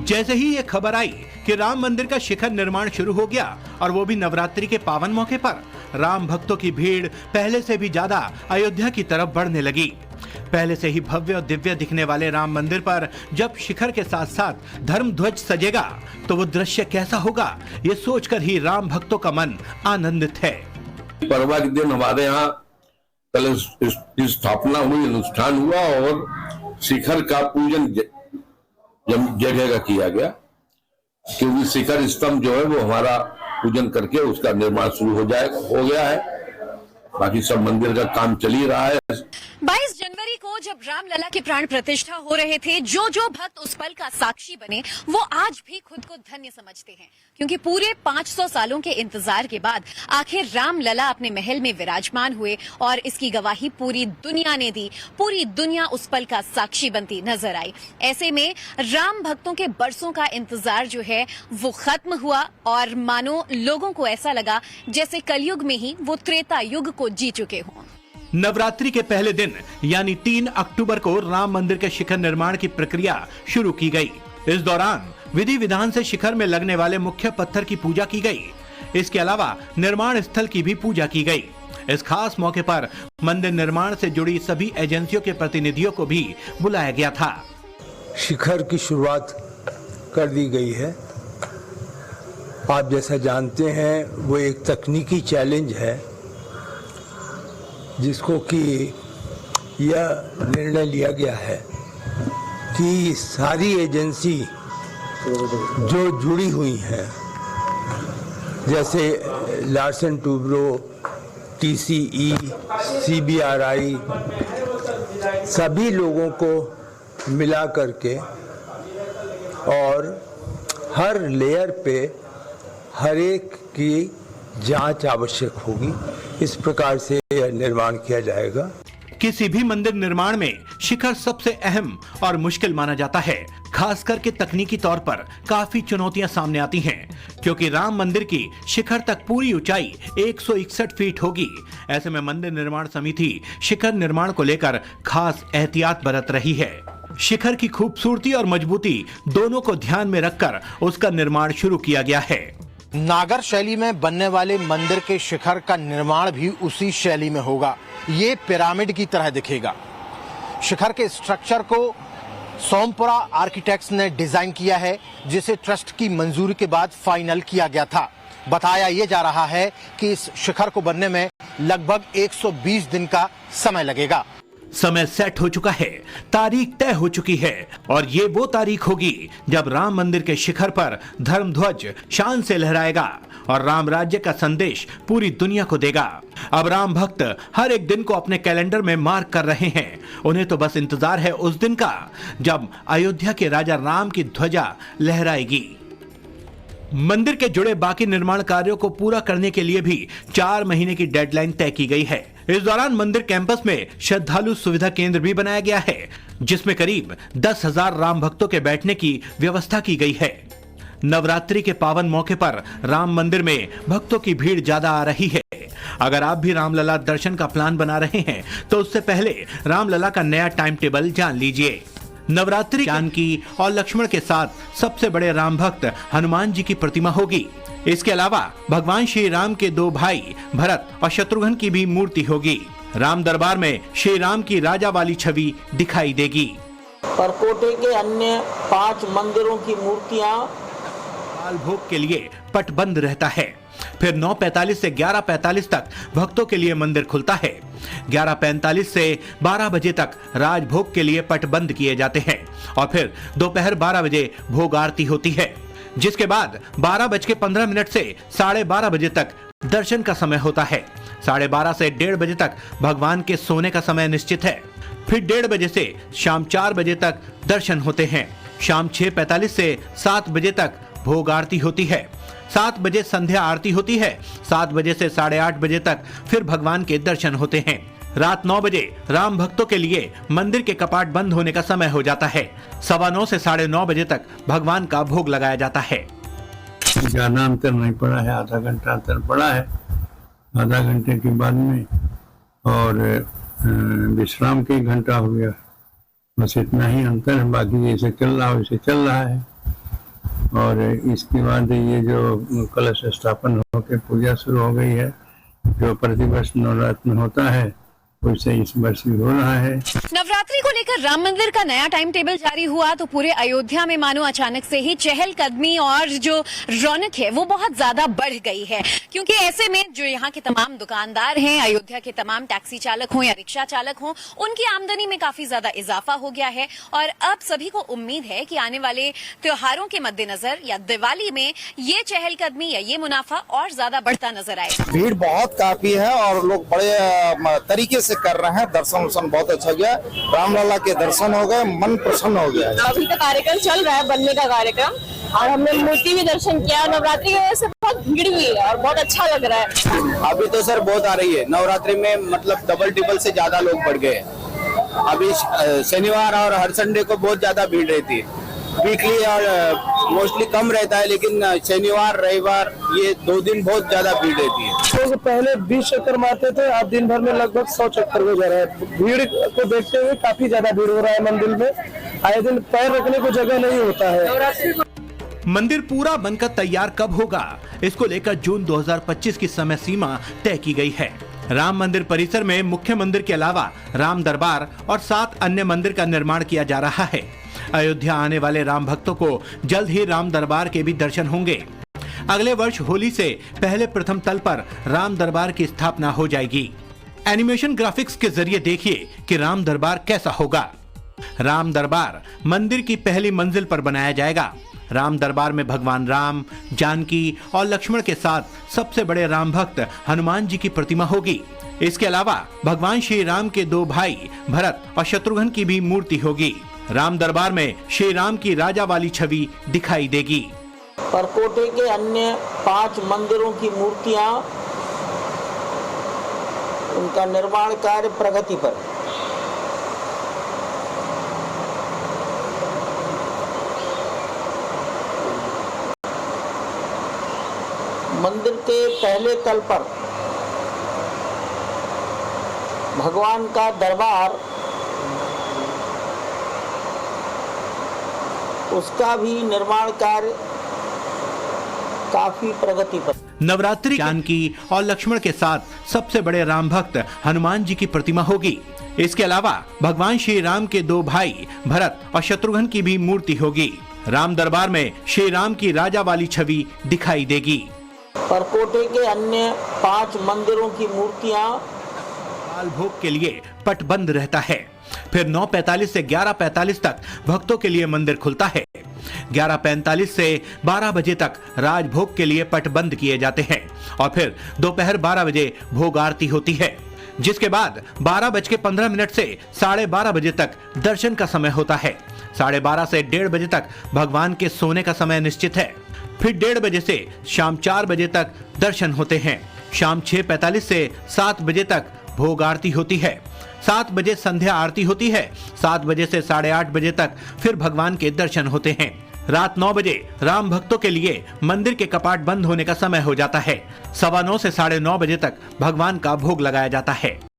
जैसे ही ये खबर आई कि राम मंदिर का शिखर निर्माण शुरू हो गया और वो भी नवरात्रि के पावन मौके पर, राम भक्तों की भीड़ पहले से भी ज्यादा अयोध्या की तरफ बढ़ने लगी। पहले से ही भव्य और दिव्य दिखने वाले राम मंदिर पर जब शिखर के साथ साथ धर्म ध्वज सजेगा तो वो दृश्य कैसा होगा, ये सोचकर ही राम भक्तों का मन आनंदित है। परवा के दिन हमारे यहाँ कलश की स्थापना हुई, अनुष्ठान हुआ और शिखर का पूजन जगह का किया गया, क्योंकि शिखर स्तंभ जो है वो हमारा पूजन करके उसका निर्माण शुरू हो गया है। बाकी सब मंदिर का काम चल ही रहा है। 22 जनवरी को जब रामलला के प्राण प्रतिष्ठा हो रहे थे, जो जो भक्त उस पल का साक्षी बने वो आज भी खुद को धन्य समझते हैं, क्योंकि पूरे 500 सालों के इंतजार के बाद आखिर रामलला अपने महल में विराजमान हुए और इसकी गवाही पूरी दुनिया ने दी। पूरी दुनिया उस पल का साक्षी बनती नजर आई। ऐसे में राम भक्तों के बरसों का इंतजार जो है वो खत्म हुआ और मानो लोगों को ऐसा लगा जैसे कलयुग में ही वो त्रेता युग को जी चुके हों। नवरात्रि के पहले दिन यानी 3 अक्टूबर को राम मंदिर के शिखर निर्माण की प्रक्रिया शुरू की गई। इस दौरान विधि विधान से शिखर में लगने वाले मुख्य पत्थर की पूजा की गई। इसके अलावा निर्माण स्थल की भी पूजा की गई। इस खास मौके पर मंदिर निर्माण से जुड़ी सभी एजेंसियों के प्रतिनिधियों को भी बुलाया गया था। शिखर की शुरुआत कर दी गई है। आप जैसा जानते हैं वो एक तकनीकी चैलेंज है, जिसको कि यह निर्णय लिया गया है कि सारी एजेंसी जो जुड़ी हुई हैं, जैसे लार्सन टूब्रो, TCE, CBRI, सभी लोगों को मिला करके और हर लेयर पे हर एक की जांच आवश्यक होगी। इस प्रकार से निर्माण किया जाएगा। किसी भी मंदिर निर्माण में शिखर सबसे अहम और मुश्किल माना जाता है। खास करके तकनीकी तौर पर काफी चुनौतियां सामने आती हैं, क्योंकि राम मंदिर की शिखर तक पूरी ऊंचाई 161 फीट होगी। ऐसे में मंदिर निर्माण समिति शिखर निर्माण को लेकर खास एहतियात बरत रही है। शिखर की खूबसूरती और मजबूती दोनों को ध्यान में रखकर उसका निर्माण शुरू किया गया है। नागर शैली में बनने वाले मंदिर के शिखर का निर्माण भी उसी शैली में होगा। ये पिरामिड की तरह दिखेगा। शिखर के स्ट्रक्चर को सोमपुरा आर्किटेक्ट्स ने डिजाइन किया है, जिसे ट्रस्ट की मंजूरी के बाद फाइनल किया गया था। बताया ये जा रहा है कि इस शिखर को बनने में लगभग 120 दिन का समय लगेगा। समय सेट हो चुका है, तारीख तय हो चुकी है और ये वो तारीख होगी जब राम मंदिर के शिखर पर धर्म ध्वज शान से लहराएगा और राम राज्य का संदेश पूरी दुनिया को देगा। अब राम भक्त हर एक दिन को अपने कैलेंडर में मार्क कर रहे हैं। उन्हें तो बस इंतजार है उस दिन का जब अयोध्या के राजा राम की ध्वजा लहराएगी। मंदिर के जुड़े बाकी निर्माण कार्यों को पूरा करने के लिए भी 4 महीने की डेडलाइन तय की गई है। इस दौरान मंदिर कैंपस में श्रद्धालु सुविधा केंद्र भी बनाया गया है, जिसमें करीब 10,000 राम भक्तों के बैठने की व्यवस्था की गई है। नवरात्रि के पावन मौके पर राम मंदिर में भक्तों की भीड़ ज्यादा आ रही है। अगर आप भी रामलला दर्शन का प्लान बना रहे हैं तो उससे पहले रामलला का नया टाइम टेबल जान लीजिए। नवरात्रि जानकी और लक्ष्मण के साथ सबसे बड़े राम भक्त हनुमान जी की प्रतिमा होगी। इसके अलावा भगवान श्री राम के 2 भाई भरत और शत्रुघ्न की भी मूर्ति होगी। राम दरबार में श्री राम की राजा वाली छवि दिखाई देगी। परकोटे के अन्य 5 मंदिरों की मूर्तियां काल भोग के लिए पट बंद रहता है। फिर 9:45 से 11:45 तक भक्तों के लिए मंदिर खुलता है। 11:45 से 12 बजे तक राजभोग के लिए पट बंद किए जाते हैं और फिर दोपहर 12 बजे भोग आरती होती है, जिसके बाद 12:15 से 12:30 बजे तक दर्शन का समय होता है। 12:30 से 1:30 बजे तक भगवान के सोने का समय निश्चित है। फिर 1:30 बजे से शाम 4 बजे तक दर्शन होते हैं। शाम 6:45 से 7 बजे तक भोग आरती होती है। 7 बजे संध्या आरती होती है। 7 बजे से 8:30 बजे तक फिर भगवान के दर्शन होते हैं। रात 9 बजे राम भक्तों के लिए मंदिर के कपाट बंद होने का समय हो जाता है। 9:15 से 9:30 बजे तक भगवान का भोग लगाया जाता है। ज्यादा अंतर नहीं पड़ा है, आधा घंटा अंतर पड़ा है। आधा घंटे के बाद में और विश्राम के 1 घंटा हो गया, बस इतना ही अंतर है। बाकी जैसे चल रहा है वैसे चल रहा है। और इसके बाद ये जो कलश स्थापन होकर पूजा शुरू हो गई है, जो प्रतिवर्ष नवरात्र में होता है वैसे इस वर्ष भी हो रहा है। नवरात्रि को लेकर राम मंदिर का नया टाइम टेबल जारी हुआ तो पूरे अयोध्या में मानो अचानक से ही चहलकदमी और जो रौनक है वो बहुत ज्यादा बढ़ गई है, क्योंकि ऐसे में जो यहाँ के तमाम दुकानदार हैं, अयोध्या के तमाम टैक्सी चालक हों या रिक्शा चालक हों, उनकी आमदनी में काफी ज्यादा इजाफा हो गया है। और अब सभी को उम्मीद है कि आने वाले त्योहारों के मद्देनजर या दिवाली में ये चहलकदमी या ये मुनाफा और ज्यादा बढ़ता नजर आएगा। भीड़ बहुत काफी है और लोग बड़े तरीके से कर रहे हैं। दर्शन वर्शन बहुत अच्छा गया, रामलला के दर्शन हो गए, मन प्रसन्न हो गया। अभी तो कार्यक्रम चल रहा है, बनने का कार्यक्रम, और हमने मूर्ति भी दर्शन किया। नवरात्रि की वजह से बहुत भीड़ हुई है और बहुत अच्छा लग रहा है। अभी तो सर बहुत आ रही है, नवरात्रि में मतलब डबल ट्रिपल से ज्यादा लोग बढ़ गए। अभी शनिवार और हर संडे को बहुत ज्यादा भीड़ रहती है, वीकली और मोस्टली कम रहता है, लेकिन शनिवार रविवार ये 2 दिन बहुत ज्यादा भीड़ रहती है। तो पहले 20 चक्कर मारते थे, आज दिन भर में लगभग 100 चक्कर हो जा रहा है। भीड़ को देखते हुए काफी ज्यादा भीड़ हो रहा है मंदिर में। आए दिन पैर रखने को जगह नहीं होता है। मंदिर पूरा बनकर तैयार कब होगा, इसको लेकर जून 2025 की समय सीमा तय की गई है। राम मंदिर परिसर में मुख्य मंदिर के अलावा राम दरबार और 7 अन्य मंदिर का निर्माण किया जा रहा है। अयोध्या आने वाले राम भक्तों को जल्द ही राम दरबार के भी दर्शन होंगे। अगले वर्ष होली से पहले प्रथम तल पर राम दरबार की स्थापना हो जाएगी। एनिमेशन ग्राफिक्स के जरिए देखिए कि राम दरबार कैसा होगा। राम दरबार मंदिर की पहली मंजिल पर बनाया जाएगा। राम दरबार में भगवान राम, जानकी और लक्ष्मण के साथ सबसे बड़े राम भक्त हनुमान जी की प्रतिमा होगी। इसके अलावा भगवान श्री राम के 2 भाई भरत और शत्रुघ्न की भी मूर्ति होगी। राम दरबार में श्री राम की राजा वाली छवि दिखाई देगी। परकोटे के अन्य 5 मंदिरों की मूर्तियां, उनका निर्माण कार्य प्रगति पर। मंदिर के पहले तल पर भगवान का दरबार, उसका भी निर्माण कार्य काफी प्रगति पर। नवरात्रि जानकी और लक्ष्मण के साथ सबसे बड़े राम भक्त हनुमान जी की प्रतिमा होगी। इसके अलावा भगवान श्री राम के 2 भाई भरत और शत्रुघ्न की भी मूर्ति होगी। राम दरबार में श्री राम की राजा वाली छवि दिखाई देगी। परकोटे के अन्य 5 मंदिरों की मूर्तियां लाल भोग के लिए पट बंद रहता है। फिर 9:45 से 11:45 तक भक्तों के लिए मंदिर खुलता है। 11:45 से 12 बजे तक राजभोग के लिए पट बंद किए जाते हैं और फिर दोपहर 12 बजे भोग आरती होती है, जिसके बाद 12:15 से 12:30 बजे तक दर्शन का समय होता है। 12:30 से 1:30 बजे तक भगवान के सोने का समय निश्चित है। फिर 1:30 बजे से शाम 4 बजे तक दर्शन होते हैं। शाम 6:45 से 7 बजे तक भोग आरती होती है। 7 बजे संध्या आरती होती है। 7 बजे से 8:30 बजे तक फिर भगवान के दर्शन होते हैं। रात 9 बजे राम भक्तों के लिए मंदिर के कपाट बंद होने का समय हो जाता है। 9:15 से 9:30 बजे तक भगवान का भोग लगाया जाता है।